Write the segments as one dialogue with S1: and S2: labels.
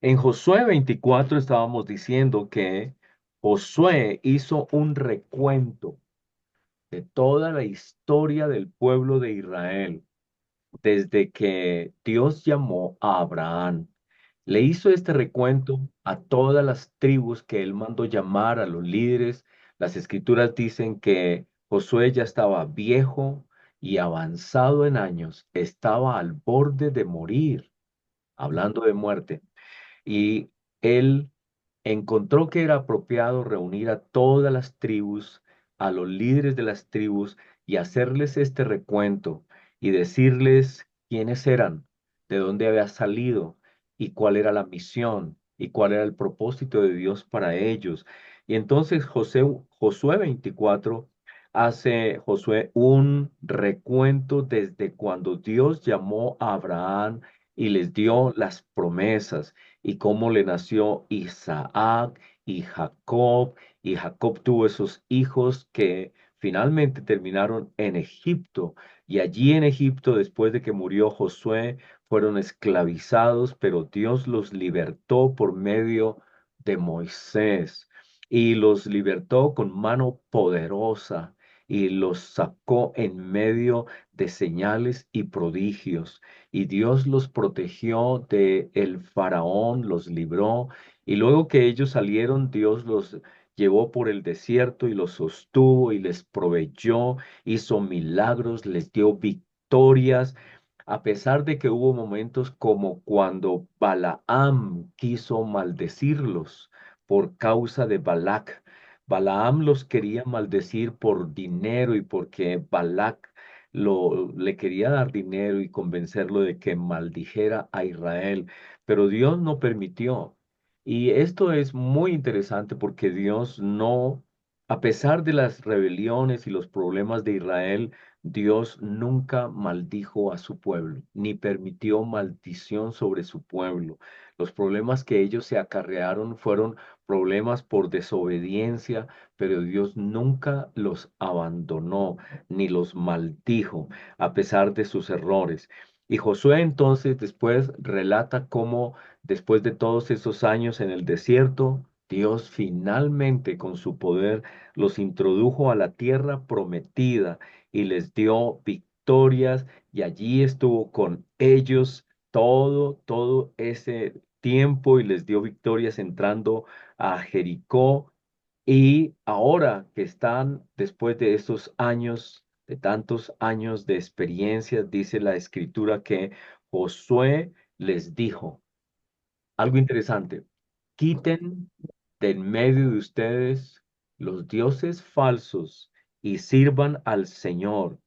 S1: En Josué 24 estábamos diciendo que Josué hizo un recuento de toda la historia del pueblo de Israel, desde que Dios llamó a Abraham. Le hizo este recuento a todas las tribus que él mandó llamar, a los líderes. Las escrituras dicen que Josué ya estaba viejo y avanzado en años, estaba al borde de morir, hablando de muerte. Y él encontró que era apropiado reunir a todas las tribus, a los líderes de las tribus, y hacerles este recuento y decirles quiénes eran, de dónde había salido y cuál era la misión y cuál era el propósito de Dios para ellos. Y entonces Josué 24 hace Josué un recuento desde cuando Dios llamó a Abraham y les dio las promesas y cómo le nació Isaac y Jacob tuvo esos hijos que finalmente terminaron en Egipto. Y allí en Egipto, después de que murió Josué, fueron esclavizados, pero Dios los libertó por medio de Moisés y los libertó con mano poderosa y los sacó en medio de señales y prodigios y Dios los protegió de el faraón, los libró, y luego que ellos salieron, Dios los llevó por el desierto y los sostuvo y les proveyó, hizo milagros, les dio victorias, a pesar de que hubo momentos como cuando Balaam quiso maldecirlos por causa de Balac. Balaam los quería maldecir por dinero y porque Balac le quería dar dinero y convencerlo de que maldijera a Israel, pero Dios no permitió. Y esto es muy interesante porque Dios no, a pesar de las rebeliones y los problemas de Israel, Dios nunca maldijo a su pueblo, ni permitió maldición sobre su pueblo. Los problemas que ellos se acarrearon fueron problemas por desobediencia, pero Dios nunca los abandonó ni los maldijo a pesar de sus errores. Y Josué entonces después relata cómo después de todos esos años en el desierto, Dios finalmente con su poder los introdujo a la tierra prometida y les dio victorias y allí estuvo con ellos todo ese tiempo y les dio victorias entrando a Jericó y ahora que están después de estos años, de tantos años de experiencia, dice la escritura que Josué les dijo algo interesante, quiten de en medio de ustedes los dioses falsos y sirvan al Señor.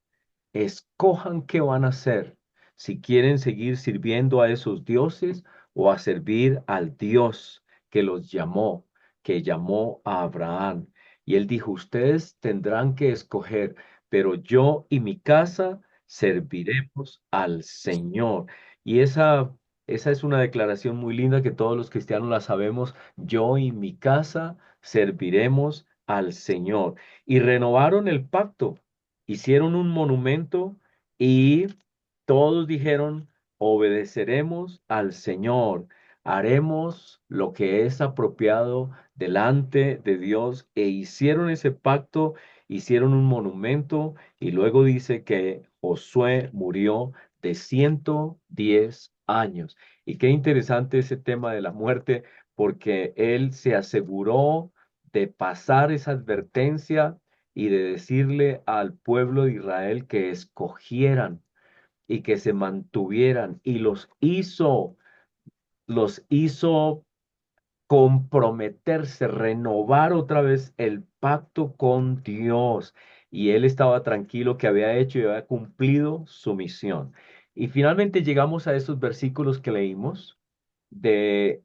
S1: Escojan qué van a hacer, si quieren seguir sirviendo a esos dioses o a servir al Dios que los llamó, que llamó a Abraham. Y él dijo, ustedes tendrán que escoger, pero yo y mi casa serviremos al Señor. Y esa es una declaración muy linda que todos los cristianos la sabemos. Yo y mi casa serviremos al Señor. Y renovaron el pacto, hicieron un monumento y todos dijeron, obedeceremos al Señor, haremos lo que es apropiado delante de Dios e hicieron ese pacto, hicieron un monumento y luego dice que Josué murió de 110 años. Y qué interesante ese tema de la muerte porque él se aseguró de pasar esa advertencia y de decirle al pueblo de Israel que escogieran y que se mantuvieran y los hizo comprometerse, renovar otra vez el pacto con Dios. Y él estaba tranquilo que había hecho y había cumplido su misión. Y finalmente llegamos a esos versículos que leímos de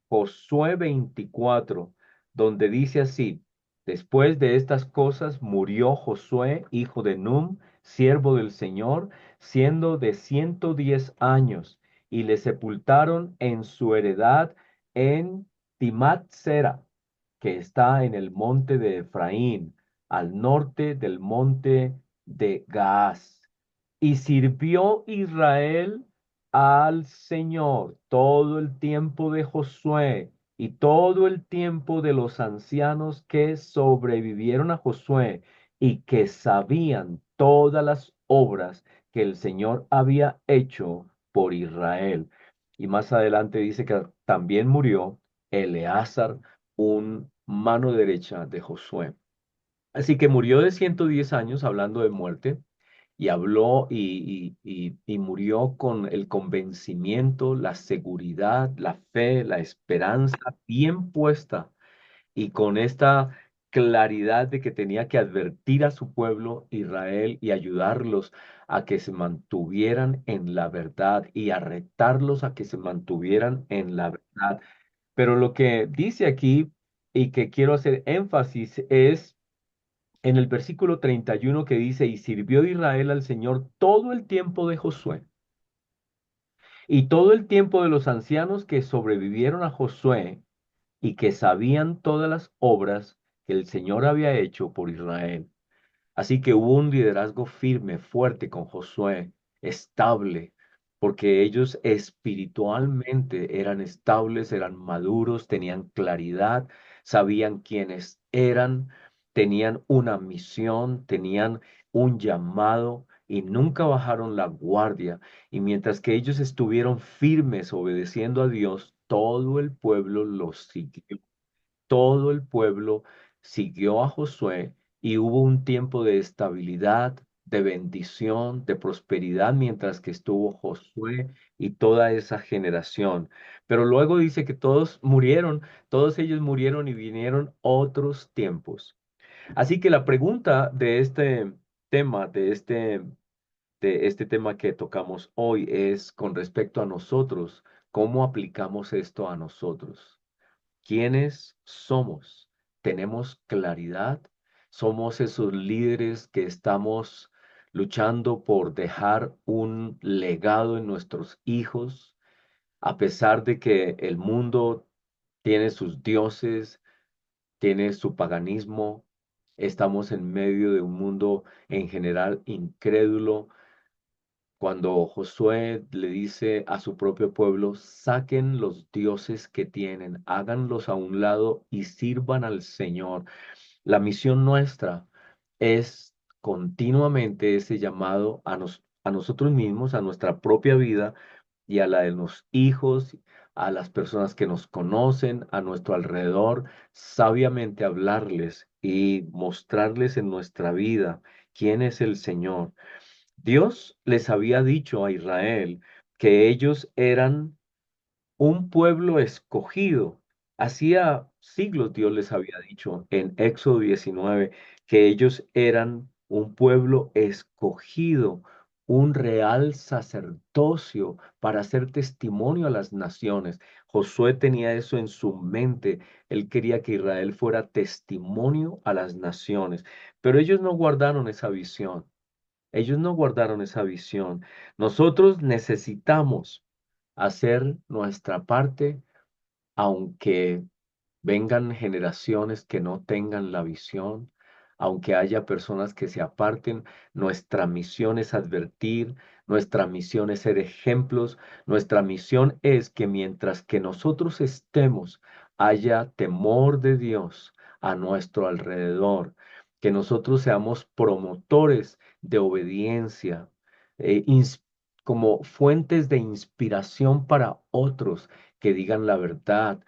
S1: Josué 24, donde dice así, después de estas cosas murió Josué, hijo de Num, siervo del Señor, siendo de 110 años, y le sepultaron en su heredad en Timat Sera, que está en el monte de Efraín, al norte del monte de Gaás. Y sirvió Israel al Señor todo el tiempo de Josué y todo el tiempo de los ancianos que sobrevivieron a Josué y que sabían todas las obras que el Señor había hecho por Israel. Y más adelante dice que también murió Eleazar, un mano derecha de Josué. Así que murió de 110 años hablando de muerte y habló y murió con el convencimiento, la seguridad, la fe, la esperanza bien puesta y con esta claridad de que tenía que advertir a su pueblo Israel y ayudarlos a que se mantuvieran en la verdad y a retarlos a que se mantuvieran en la verdad. Pero lo que dice aquí y que quiero hacer énfasis es en el versículo 31 que dice, y sirvió Israel al Señor todo el tiempo de Josué y todo el tiempo de los ancianos que sobrevivieron a Josué y que sabían todas las obras que el Señor había hecho por Israel. Así que hubo un liderazgo firme, fuerte con Josué, estable, porque ellos espiritualmente eran estables, eran maduros, tenían claridad, sabían quiénes eran, tenían una misión, tenían un llamado y nunca bajaron la guardia. Y mientras que ellos estuvieron firmes obedeciendo a Dios, todo el pueblo los siguió. Todo el pueblo siguió a Josué y hubo un tiempo de estabilidad, de bendición, de prosperidad mientras que estuvo Josué y toda esa generación. Pero luego dice que todos murieron, todos ellos murieron y vinieron otros tiempos. Así que la pregunta de este tema, de este tema que tocamos hoy es con respecto a nosotros, ¿cómo aplicamos esto a nosotros? ¿Quiénes somos? ¿Tenemos claridad? ¿Somos esos líderes que estamos luchando por dejar un legado en nuestros hijos, a pesar de que el mundo tiene sus dioses, tiene su paganismo? Estamos en medio de un mundo en general incrédulo, cuando Josué le dice a su propio pueblo, saquen los dioses que tienen, háganlos a un lado y sirvan al Señor. La misión nuestra es continuamente ese llamado a nosotros mismos, a nuestra propia vida y a la de los hijos, a las personas que nos conocen, a nuestro alrededor, sabiamente hablarles y mostrarles en nuestra vida quién es el Señor. Dios les había dicho a Israel que ellos eran un pueblo escogido. Hacía siglos Dios les había dicho en Éxodo 19 que ellos eran un pueblo escogido, un real sacerdocio para hacer testimonio a las naciones. Josué tenía eso en su mente. Él quería que Israel fuera testimonio a las naciones, pero ellos no guardaron esa visión. Ellos no guardaron esa visión. Nosotros necesitamos hacer nuestra parte, aunque vengan generaciones que no tengan la visión, aunque haya personas que se aparten, nuestra misión es advertir, nuestra misión es ser ejemplos, nuestra misión es que mientras que nosotros estemos, haya temor de Dios a nuestro alrededor, que nosotros seamos promotores de obediencia, como fuentes de inspiración para otros que digan la verdad,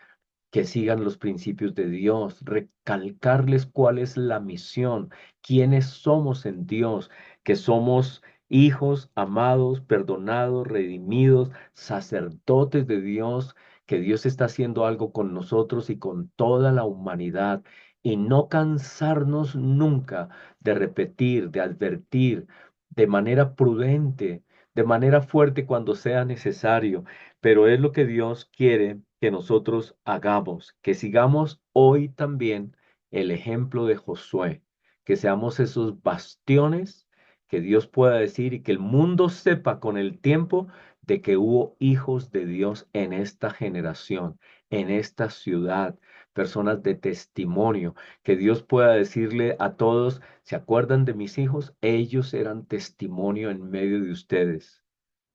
S1: que sigan los principios de Dios, recalcarles cuál es la misión, quiénes somos en Dios, que somos hijos amados, perdonados, redimidos, sacerdotes de Dios, que Dios está haciendo algo con nosotros y con toda la humanidad, y no cansarnos nunca de repetir, de advertir de manera prudente, de manera fuerte cuando sea necesario, pero es lo que Dios quiere que nosotros hagamos, que sigamos hoy también el ejemplo de Josué, que seamos esos bastiones que Dios pueda decir y que el mundo sepa con el tiempo de que hubo hijos de Dios en esta generación, en esta ciudad, personas de testimonio, que Dios pueda decirle a todos, ¿se acuerdan de mis hijos? Ellos eran testimonio en medio de ustedes.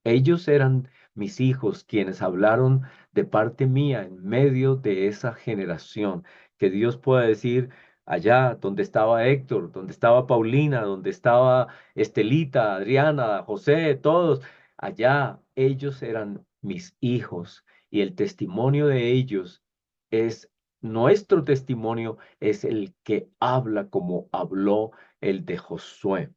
S1: Ellos eran mis hijos, quienes hablaron de parte mía en medio de esa generación. Que Dios pueda decir, allá donde estaba Héctor, donde estaba Paulina, donde estaba Estelita, Adriana, José, todos, allá ellos eran mis hijos y el testimonio de ellos es nuestro testimonio, es el que habla como habló el de Josué.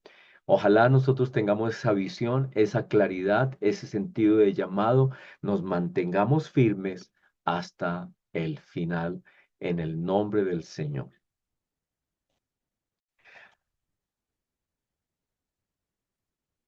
S1: Ojalá nosotros tengamos esa visión, esa claridad, ese sentido de llamado, nos mantengamos firmes hasta el final en el nombre del Señor.